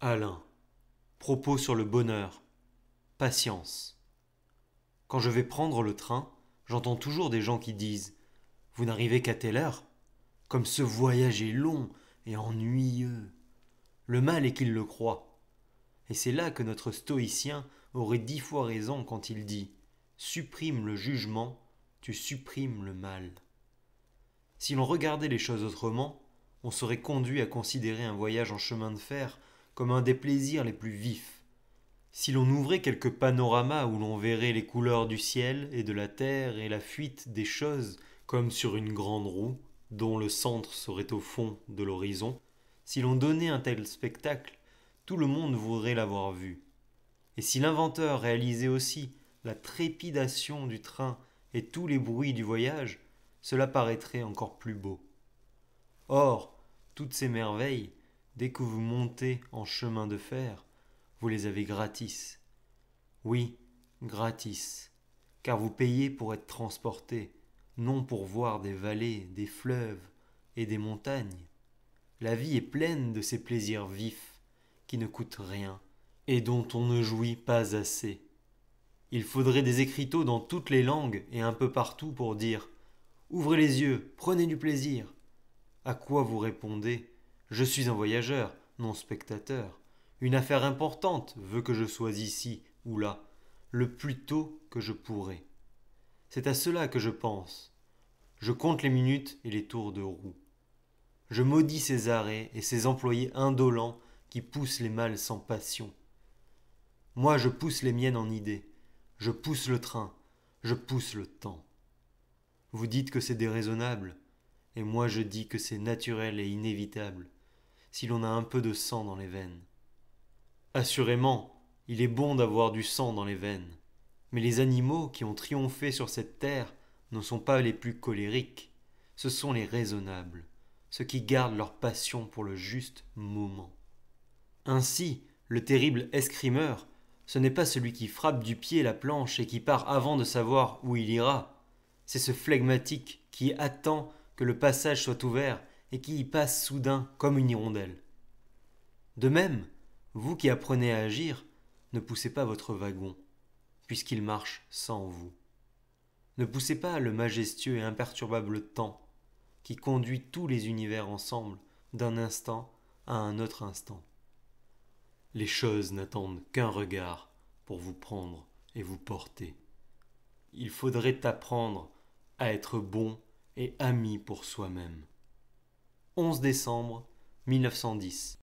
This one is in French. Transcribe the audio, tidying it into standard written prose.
Alain. Propos sur le bonheur. Patience. Quand je vais prendre le train, j'entends toujours des gens qui disent « Vous n'arrivez qu'à telle heure ?» Comme ce voyage est long et ennuyeux. Le mal est qu'ils le croient. Et c'est là que notre stoïcien aurait 10 fois raison quand il dit « Supprime le jugement, tu supprimes le mal ». Si l'on regardait les choses autrement, on serait conduit à considérer un voyage en chemin de fer comme un des plaisirs les plus vifs. Si l'on ouvrait quelques panoramas où l'on verrait les couleurs du ciel et de la terre et la fuite des choses comme sur une grande roue, dont le centre serait au fond de l'horizon, si l'on donnait un tel spectacle, tout le monde voudrait l'avoir vu. Et si l'inventeur réalisait aussi la trépidation du train et tous les bruits du voyage, cela paraîtrait encore plus beau. Or, toutes ces merveilles, dès que vous montez en chemin de fer, vous les avez gratis. Oui, gratis, car vous payez pour être transporté, non pour voir des vallées, des fleuves et des montagnes. La vie est pleine de ces plaisirs vifs, qui ne coûtent rien, et dont on ne jouit pas assez. Il faudrait des écriteaux dans toutes les langues et un peu partout pour dire « Ouvrez les yeux, prenez du plaisir ». À quoi vous répondez « Je suis un voyageur, non spectateur. Une affaire importante veut que je sois ici ou là, le plus tôt que je pourrai. » C'est à cela que je pense. Je compte les minutes et les tours de roue. Je maudis ces arrêts et ces employés indolents qui poussent les malles sans passion. Moi, je pousse les miennes en idées. Je pousse le train. Je pousse le temps. Vous dites que c'est déraisonnable, et moi je dis que c'est naturel et inévitable, si l'on a un peu de sang dans les veines. Assurément, il est bon d'avoir du sang dans les veines, mais les animaux qui ont triomphé sur cette terre ne sont pas les plus colériques, ce sont les raisonnables, ceux qui gardent leur passion pour le juste moment. Ainsi, le terrible escrimeur, ce n'est pas celui qui frappe du pied la planche et qui part avant de savoir où il ira. C'est ce flegmatique qui attend que le passage soit ouvert et qui y passe soudain comme une hirondelle. De même, vous qui apprenez à agir, ne poussez pas votre wagon, puisqu'il marche sans vous. Ne poussez pas le majestueux et imperturbable temps, qui conduit tous les univers ensemble d'un instant à un autre instant. Les choses n'attendent qu'un regard pour vous prendre et vous porter. Il faudrait apprendre à être bon et ami pour soi-même. 11 décembre 1910